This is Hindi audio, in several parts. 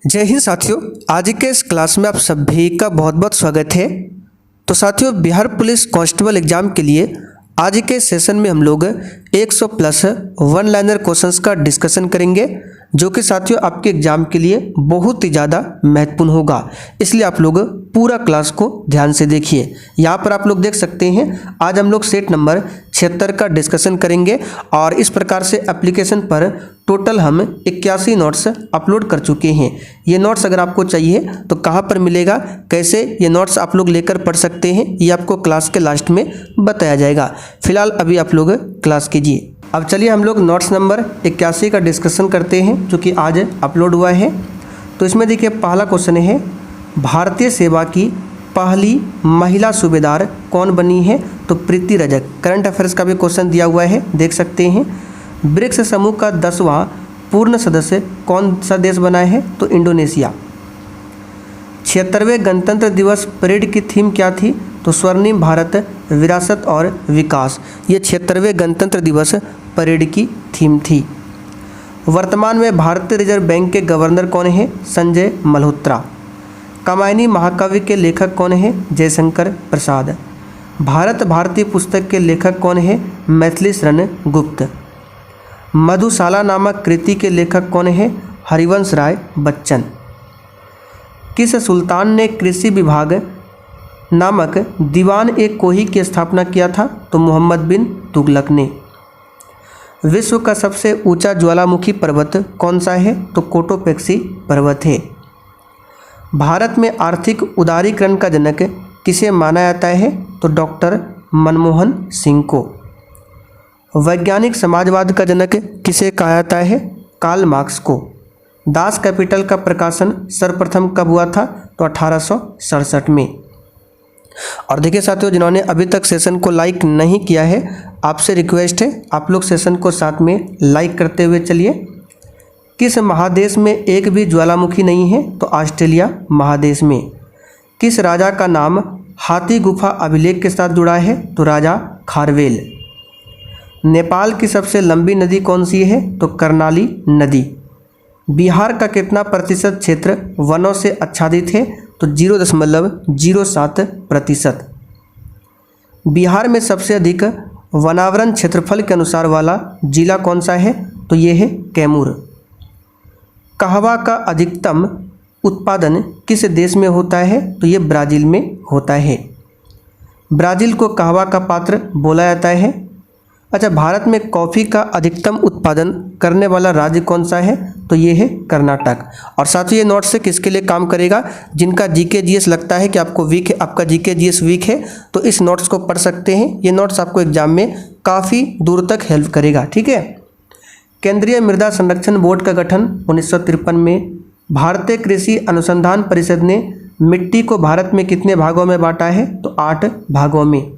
जय हिंद साथियों, आज के इस क्लास में आप सभी का बहुत बहुत स्वागत है। तो साथियों, बिहार पुलिस कांस्टेबल एग्जाम के लिए आज के सेशन में हम लोग 100 प्लस वन लाइनर क्वेश्चंस का डिस्कशन करेंगे, जो कि साथियों आपके एग्जाम के लिए बहुत ही ज़्यादा महत्वपूर्ण होगा। इसलिए आप लोग पूरा क्लास को ध्यान से देखिए। यहाँ पर आप लोग देख सकते हैं, आज हम लोग सेट नंबर 76 का डिस्कशन करेंगे और इस प्रकार से एप्लीकेशन पर टोटल हम 81 नोट्स अपलोड कर चुके हैं। ये नोट्स अगर आपको चाहिए तो कहाँ पर मिलेगा, कैसे ये नोट्स आप लोग लेकर पढ़ सकते हैं, ये आपको क्लास के लास्ट में बताया जाएगा। फिलहाल अभी आप लोग क्लास कीजिए। अब चलिए हम लोग नोट्स नंबर 81 का डिस्कशन करते हैं, जो कि आज अपलोड हुआ है। तो इसमें देखिए, पहला क्वेश्चन है, भारतीय सेवा की पहली महिला सूबेदार कौन बनी है? तो प्रीति रजक। करंट अफेयर्स का भी क्वेश्चन दिया हुआ है, देख सकते हैं। ब्रिक्स समूह का 10वां पूर्ण सदस्य कौन सा देश बना है? तो इंडोनेशिया। 76वें गणतंत्र दिवस परेड की थीम क्या थी? तो स्वर्णिम भारत, विरासत और विकास। ये 76वें गणतंत्र दिवस परेड की थीम थी। वर्तमान में भारतीय रिजर्व बैंक के गवर्नर कौन है? संजय मल्होत्रा। कामायनी महाकाव्य के लेखक कौन है? जयशंकर प्रसाद। भारत भारती पुस्तक के लेखक कौन है? मैथिली शरण गुप्त। मधुशाला नामक कृति के लेखक कौन है? हरिवंश राय बच्चन। किस सुल्तान ने कृषि विभाग नामक दीवान ए कोही की स्थापना किया था? तो मोहम्मद बिन तुगलक ने। विश्व का सबसे ऊंचा ज्वालामुखी पर्वत कौन सा है? तो कोटोपेक्सी पर्वत है। भारत में आर्थिक उदारीकरण का जनक किसे माना जाता है? तो डॉक्टर मनमोहन सिंह को। वैज्ञानिक समाजवाद का जनक किसे कहा जाता है? कार्ल मार्क्स को। दास कैपिटल का प्रकाशन सर्वप्रथम कब हुआ था? तो 1867 में। और देखिए साथियों, जिन्होंने अभी तक सेशन को लाइक नहीं किया है, आपसे रिक्वेस्ट है आप लोग सेशन को साथ में लाइक करते हुए चलिए। किस महादेश में एक भी ज्वालामुखी नहीं है? तो ऑस्ट्रेलिया महादेश में। किस राजा का नाम हाथी गुफा अभिलेख के साथ जुड़ा है? तो राजा खारवेल। नेपाल की सबसे लंबी नदी कौन सी है? तो कर्णाली नदी। बिहार का कितना प्रतिशत क्षेत्र वनों से आच्छादित है? तो 0.07%। बिहार में सबसे अधिक वनावरण क्षेत्रफल के अनुसार वाला जिला कौन सा है? तो ये है कैमूर। कहवा का अधिकतम उत्पादन किस देश में होता है? तो ये ब्राज़ील में होता है। ब्राज़ील को कहवा का पात्र बोला जाता है। अच्छा, भारत में कॉफ़ी का अधिकतम उत्पादन करने वाला राज्य कौन सा है? तो ये है कर्नाटक। और साथ ही ये नोट्स से किसके लिए काम करेगा? जिनका जीके जीएस लगता है कि आपको वीक है, आपका जीके जीएस वीक है, तो इस नोट्स को पढ़ सकते हैं। ये नोट्स आपको एग्जाम में काफ़ी दूर तक हेल्प करेगा, ठीक है। केंद्रीय मृदा संरक्षण बोर्ड का गठन 1953 में। भारतीय कृषि अनुसंधान परिषद ने मिट्टी को भारत में कितने भागों में बांटा है? तो 8 भागों में।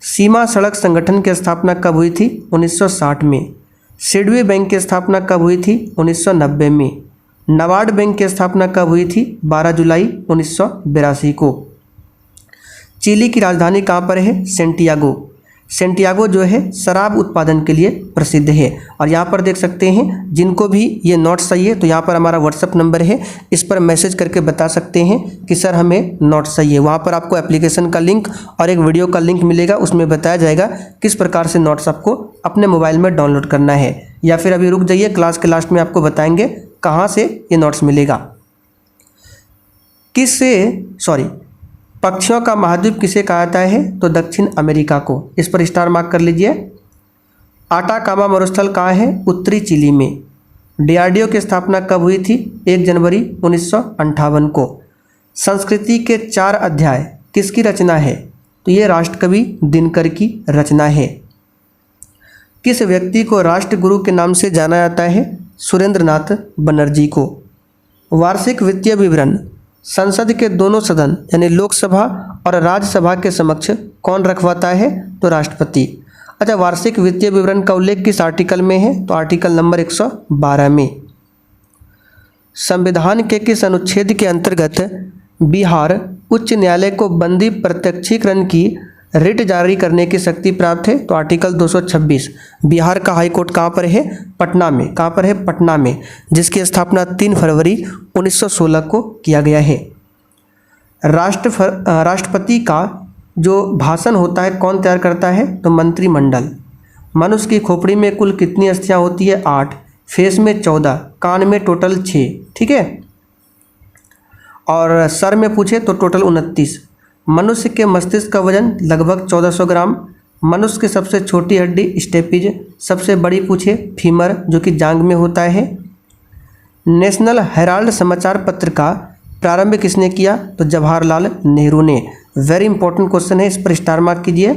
सीमा सड़क संगठन की स्थापना कब हुई थी? 1960 में। सिडवी बैंक की स्थापना कब हुई थी? 1990 में। नाबार्ड बैंक की स्थापना कब हुई थी? 12 जुलाई 1982 को। चिली की राजधानी कहाँ पर है? सेंटियागो। सेंटियागो जो है शराब उत्पादन के लिए प्रसिद्ध है। और यहाँ पर देख सकते हैं, जिनको भी ये नोट्स चाहिए तो यहाँ पर हमारा व्हाट्सअप नंबर है, इस पर मैसेज करके बता सकते हैं कि सर हमें नोट्स चाहिए। वहाँ पर आपको एप्लीकेशन का लिंक और एक वीडियो का लिंक मिलेगा, उसमें बताया जाएगा किस प्रकार से नोट्स आपको अपने मोबाइल में डाउनलोड करना है। या फिर अभी रुक जाइए, क्लास के लास्ट में आपको बताएंगे कहाँ से ये नोट्स मिलेगा। पक्षियों का महाद्वीप किसे कहा जाता है? तो दक्षिण अमेरिका को। इस पर स्टार मार्क कर लीजिए। आटाकामा मरुस्थल कहाँ है? उत्तरी चिली में। डीआरडीओ की स्थापना कब हुई थी? 1 जनवरी 1958 को। संस्कृति के 4 अध्याय किसकी रचना है? तो ये राष्ट्रकवि दिनकर की रचना है। किस व्यक्ति को राष्ट्रगुरु के नाम से जाना जाता है? सुरेंद्रनाथ बनर्जी को। वार्षिक वित्तीय विवरण संसद के दोनों सदन यानी लोकसभा और राज्यसभा के समक्ष कौन रखवाता है? तो राष्ट्रपति। अच्छा, वार्षिक वित्तीय विवरण का उल्लेख किस आर्टिकल में है? तो आर्टिकल नंबर 112 में। संविधान के किस अनुच्छेद के अंतर्गत बिहार उच्च न्यायालय को बंदी प्रत्यक्षीकरण की रिट जारी करने की शक्ति प्राप्त है? तो आर्टिकल 226। बिहार का हाई कोर्ट कहाँ पर है? पटना में। कहाँ पर है? पटना में, जिसकी स्थापना 3 फरवरी 1916 को किया गया है। राष्ट्रपति का जो भाषण होता है कौन तैयार करता है? तो मंत्रिमंडल। मनुष्य की खोपड़ी में कुल कितनी अस्थियां होती है? 8। फेस में 14, कान में टोटल 6, ठीक है, और सर में पूछे तो टोटल 29। मनुष्य के मस्तिष्क का वजन लगभग 1400 ग्राम। मनुष्य की सबसे छोटी हड्डी स्टेपिज, सबसे बड़ी पूछे फीमर जो कि जांग में होता है। नेशनल हेराल्ड समाचार पत्र का प्रारंभ किसने किया? तो जवाहरलाल नेहरू ने। वेरी इंपॉर्टेंट क्वेश्चन है, इस पर स्टार मार्क कीजिए।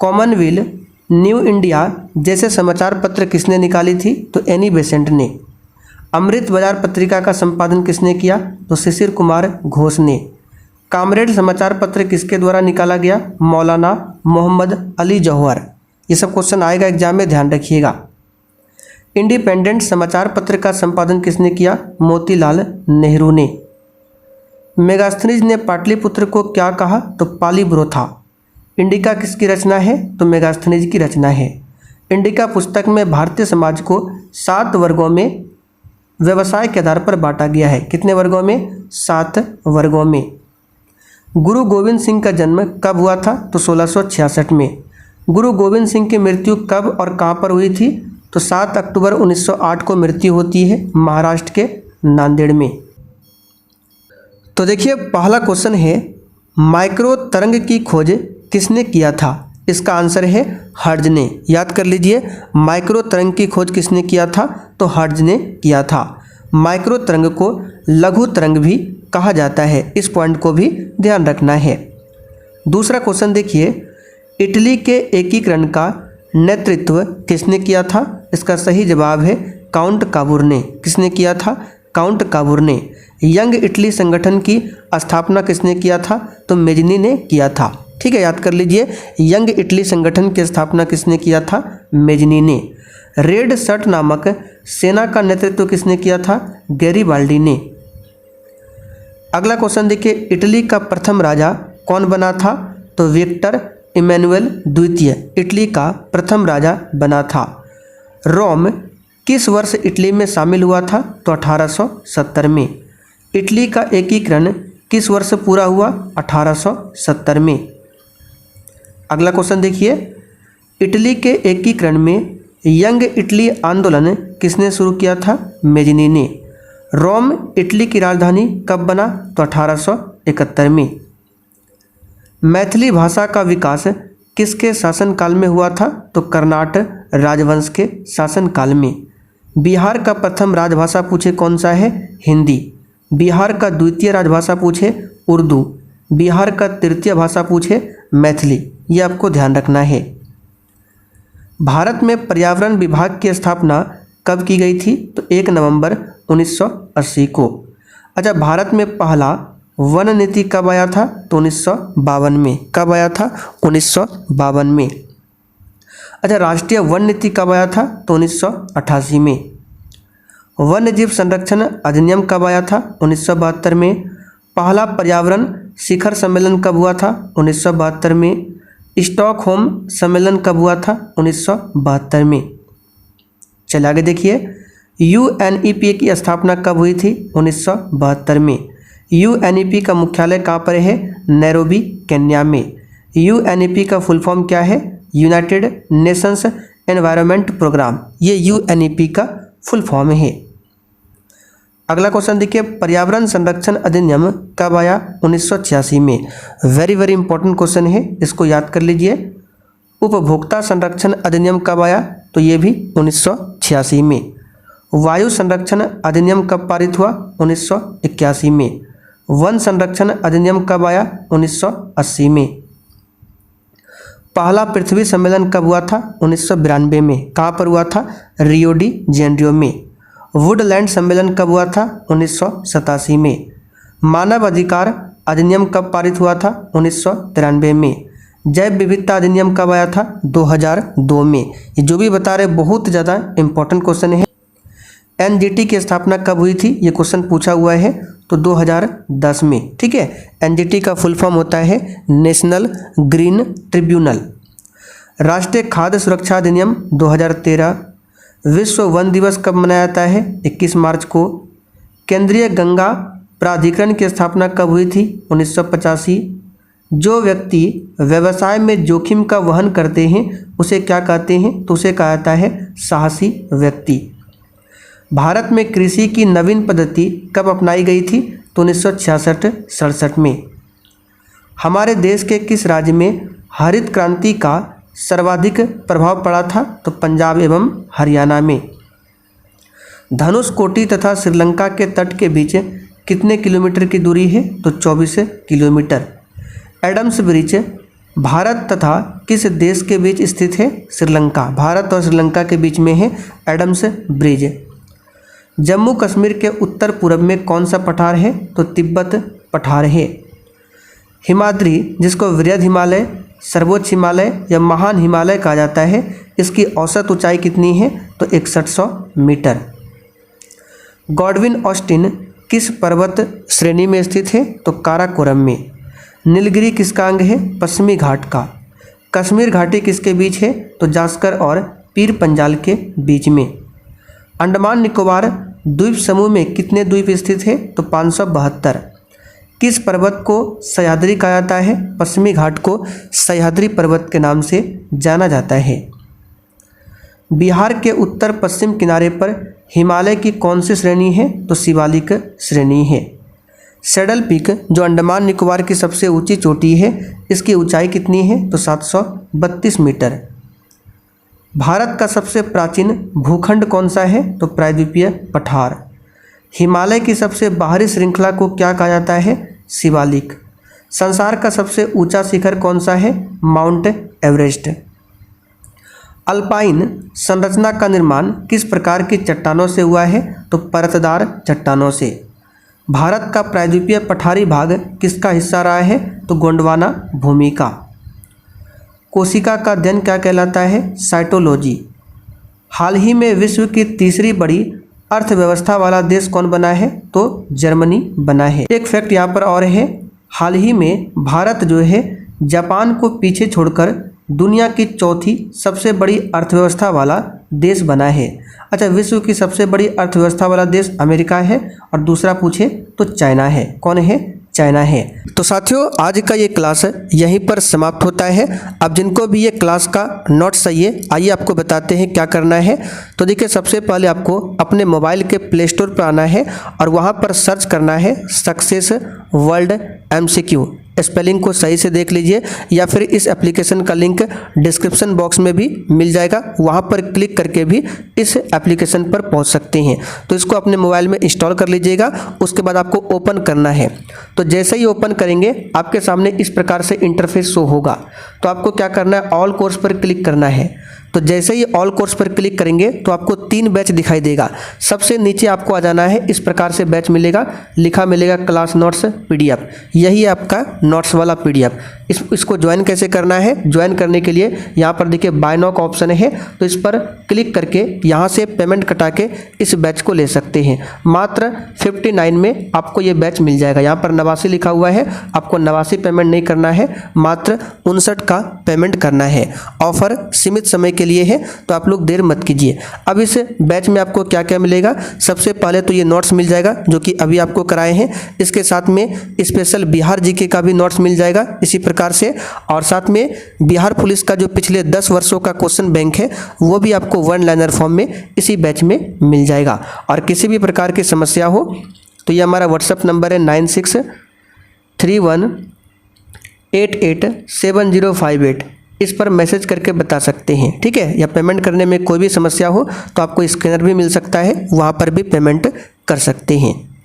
कॉमनवेल्थ, न्यू इंडिया जैसे समाचार पत्र किसने निकाली थी? तो एनी बेसेंट ने। अमृत बाजार पत्रिका का संपादन किसने किया? तो शिशिर कुमार घोष ने। कामरेड समाचार पत्र किसके द्वारा निकाला गया? मौलाना मोहम्मद अली जौहर। ये सब क्वेश्चन आएगा एग्जाम में, ध्यान रखिएगा। इंडिपेंडेंट समाचार पत्र का संपादन किसने किया? मोतीलाल नेहरू ने। मेगास्थनीज ने पाटलिपुत्र को क्या कहा? तो पालीब्रोथा। इंडिका किसकी रचना है? तो मेगास्थनीज की रचना है। इंडिका पुस्तक में भारतीय समाज को 7 वर्गों में व्यवसाय के आधार पर बांटा गया है। कितने वर्गों में? 7 वर्गों में। गुरु गोविंद सिंह का जन्म कब हुआ था? तो 1666 में। गुरु गोविंद सिंह की मृत्यु कब और कहाँ पर हुई थी? तो 7 अक्टूबर 1908 को मृत्यु होती है महाराष्ट्र के नांदेड़ में। तो देखिए पहला क्वेश्चन है, माइक्रो तरंग की खोज किसने किया था? इसका आंसर है हर्ट्ज ने। याद कर लीजिए, माइक्रो तरंग की खोज किसने किया था? तो हर्ट्ज ने किया था। माइक्रो तरंग को लघु तरंग भी कहा जाता है, इस पॉइंट को भी ध्यान रखना है। दूसरा क्वेश्चन देखिए, इटली के एकीकरण का नेतृत्व किसने किया था? इसका सही जवाब है काउंट काबूर ने। किसने किया था? काउंट काबूर ने। यंग इटली संगठन की स्थापना किसने किया था? तो मेजनी ने किया था। ठीक है, याद कर लीजिए, यंग इटली संगठन की स्थापना किसने किया था? मेजनी ने। रेड शर्ट नामक सेना का नेतृत्व किसने किया था? गैरीबाल्डी ने। अगला क्वेश्चन देखिए, इटली का प्रथम राजा कौन बना था? तो विक्टर इमैनुअल द्वितीय इटली का प्रथम राजा बना था। रोम किस वर्ष इटली में शामिल हुआ था? तो 1870 में। इटली का एकीकरण किस वर्ष पूरा हुआ? 1870 में। अगला क्वेश्चन देखिए, इटली के एकीकरण में यंग इटली आंदोलन किसने शुरू किया था? मेजनी ने। रोम इटली की राजधानी कब बना? तो 1871 में। मैथिली भाषा का विकास किसके शासनकाल में हुआ था? तो कर्नाटक राजवंश के शासनकाल में। बिहार का प्रथम राजभाषा पूछे कौन सा है? हिंदी। बिहार का द्वितीय राजभाषा पूछे उर्दू। बिहार का तृतीय भाषा पूछे मैथिली। ये आपको ध्यान रखना है। भारत में पर्यावरण विभाग की स्थापना कब की गई थी? तो 1 नवंबर 1980 को। अच्छा, भारत में पहला वन नीति कब आया था? तो 1952 में। कब आया था? 1952 में। अच्छा, राष्ट्रीय वन नीति कब आया था? तो 1988 में। वन्य जीव संरक्षण अधिनियम कब आया था? 1972 में। पहला पर्यावरण शिखर सम्मेलन कब हुआ था? 1972 में। स्टॉकहोम सम्मेलन कब हुआ था? 1972 में। चलिए आगे देखिए, यूएनईपी की स्थापना कब हुई थी? 1972 में। यूएनईपी का मुख्यालय कहाँ पर है? नैरोबी केन्या में। यूएनईपी का फुल फॉर्म क्या है? United Nations Environment Programme. ये यूएनईपी का फुल फॉर्म है। अगला क्वेश्चन देखिए, पर्यावरण संरक्षण अधिनियम कब आया? 1986 में। वेरी इंपॉर्टेंट क्वेश्चन है, इसको याद कर लीजिए। उपभोक्ता संरक्षण अधिनियम कब आया? तो ये भी 1986 में। वायु संरक्षण अधिनियम कब पारित हुआ? 1981 में। वन संरक्षण अधिनियम कब आया? 1980 में। पहला पृथ्वी सम्मेलन कब हुआ था? 1992 में। कहाँ पर हुआ था? रियो डी जेनेरियो में। वुडलैंड सम्मेलन कब हुआ था? 1987 में। मानव अधिकार अधिनियम कब पारित हुआ था? 1993 में। जैव विविधता अधिनियम कब आया था? 2002 में। ये जो भी बता रहे बहुत ज़्यादा इंपॉर्टेंट क्वेश्चन है। एनजीटी की स्थापना कब हुई थी? ये क्वेश्चन पूछा हुआ है, तो 2010 में। ठीक है, एनजीटी का फुल फॉर्म होता है नेशनल ग्रीन ट्रिब्यूनल। राष्ट्रीय खाद्य सुरक्षा अधिनियम 2013। विश्व वन दिवस कब मनाया जाता है? 21 मार्च को। केंद्रीय गंगा प्राधिकरण की स्थापना कब हुई थी? 1985। जो व्यक्ति व्यवसाय में जोखिम का वहन करते हैं उसे क्या कहते हैं? तो उसे कहा जाता है साहसी व्यक्ति। भारत में कृषि की नवीन पद्धति कब अपनाई गई थी? तो 1966-67 में। हमारे देश के किस राज्य में हरित क्रांति का सर्वाधिक प्रभाव पड़ा था? तो पंजाब एवं हरियाणा में। धनुषकोटी तथा श्रीलंका के तट के बीच कितने किलोमीटर की दूरी है? तो 24 किलोमीटर। एडम्स ब्रिज भारत तथा किस देश के बीच स्थित है? श्रीलंका। भारत और श्रीलंका के बीच में है एडम्स ब्रिज। जम्मू कश्मीर के उत्तर पूर्व में कौन सा पठार है? तो तिब्बत पठार है। हिमाद्री, जिसको वृहद हिमालय, सर्वोच्च हिमालय या महान हिमालय कहा जाता है, इसकी औसत ऊंचाई कितनी है? तो 6100 मीटर। गॉडविन ऑस्टिन किस पर्वत श्रेणी में स्थित है? तो काराकोरम में। नीलगिरी किसका अंग है? पश्चिमी घाट का। कश्मीर घाटी किसके बीच है? तो जास्कर और पीर पंजाल के बीच में। अंडमान निकोबार द्वीप समूह में कितने द्वीप स्थित है? तो 572। किस पर्वत को सह्याद्री कहा जाता है? पश्चिमी घाट को सह्याद्री पर्वत के नाम से जाना जाता है। बिहार के उत्तर पश्चिम किनारे पर हिमालय की कौन सी श्रेणी है? तो शिवालिक श्रेणी है। सैडल पीक जो अंडमान निकोबार की सबसे ऊंची चोटी है, इसकी ऊंचाई कितनी है? तो 732 मीटर। भारत का सबसे प्राचीन भूखंड कौन सा है? तो प्रायद्वीपीय पठार। हिमालय की सबसे बाहरी श्रृंखला को क्या कहा जाता है? शिवालिक। संसार का सबसे ऊंचा शिखर कौन सा है? Mount Everest. अल्पाइन संरचना का निर्माण किस प्रकार की चट्टानों से हुआ है? तो परतदार चट्टानों से। भारत का प्रायद्वीपीय पठारी भाग किसका हिस्सा रहा है? तो गोंडवाना भूमि का। कोशिका का अध्ययन क्या कहलाता है? साइटोलॉजी। हाल ही में विश्व की तीसरी बड़ी अर्थव्यवस्था वाला देश कौन बना है? तो जर्मनी बना है। एक फैक्ट यहाँ पर और है, हाल ही में भारत जो है जापान को पीछे छोड़कर दुनिया की चौथी सबसे बड़ी अर्थव्यवस्था वाला देश बना है। अच्छा, विश्व की सबसे बड़ी अर्थव्यवस्था वाला देश अमेरिका है और दूसरा पूछे तो चाइना है। कौन है? चाइना है। तो साथियों, आज का ये क्लास यहीं पर समाप्त होता है। अब जिनको भी ये क्लास का नोट्स चाहिए, आइए आपको बताते हैं क्या करना है। तो देखिए, सबसे पहले आपको अपने मोबाइल के प्ले स्टोर पर आना है और वहाँ पर सर्च करना है सक्सेस वर्ल्ड MCQ। स्पेलिंग को सही से देख लीजिए, या फिर इस एप्लीकेशन का लिंक डिस्क्रिप्शन बॉक्स में भी मिल जाएगा, वहाँ पर क्लिक करके भी इस एप्लीकेशन पर पहुँच सकते हैं। तो इसको अपने मोबाइल में इंस्टॉल कर लीजिएगा। उसके बाद आपको ओपन करना है। तो जैसे ही ओपन करेंगे आपके सामने इस प्रकार से इंटरफेस शो होगा। तो आपको क्या करना है? ऑल कोर्स पर क्लिक करना है। तो जैसे ही ऑल कोर्स पर क्लिक करेंगे तो आपको 3 बैच दिखाई देगा। सबसे नीचे आपको आ जाना है, इस प्रकार से बैच मिलेगा, लिखा मिलेगा क्लास नोट्स PDF। यही है आपका नोट्स वाला PDF। इसको ज्वाइन कैसे करना है? ज्वाइन करने के लिए यहाँ पर देखिए बाय नाउ का ऑप्शन है, तो इस पर क्लिक करके यहाँ से पेमेंट कटा के इस बैच को ले सकते हैं। मात्र 59 में आपको ये बैच मिल जाएगा। यहाँ पर 89 लिखा हुआ है, आपको 89 पेमेंट नहीं करना है, मात्र 59 का पेमेंट करना है। ऑफर सीमित समय के लिए है, तो आप लोग देर मत कीजिए। अब इस बैच में आपको क्या क्या मिलेगा? सबसे पहले तो ये नोट्स मिल जाएगा जो कि अभी आपको कराए हैं। इसके साथ में स्पेशल बिहार जीके का भी नोट्स मिल जाएगा इसी प्रकार से, और साथ में बिहार पुलिस का जो पिछले 10 वर्षों का क्वेश्चन बैंक है वो भी आपको 1 लाइनर फॉर्म में इसी बैच में मिल जाएगा। और किसी भी प्रकार की समस्या हो तो ये हमारा व्हाट्सएप नंबर है 9631887058। इस पर मैसेज करके बता सकते हैं, ठीक है। या पेमेंट करने में कोई भी समस्या हो तो आपको स्कैनर भी मिल सकता है, वहाँ पर भी पेमेंट कर सकते हैं।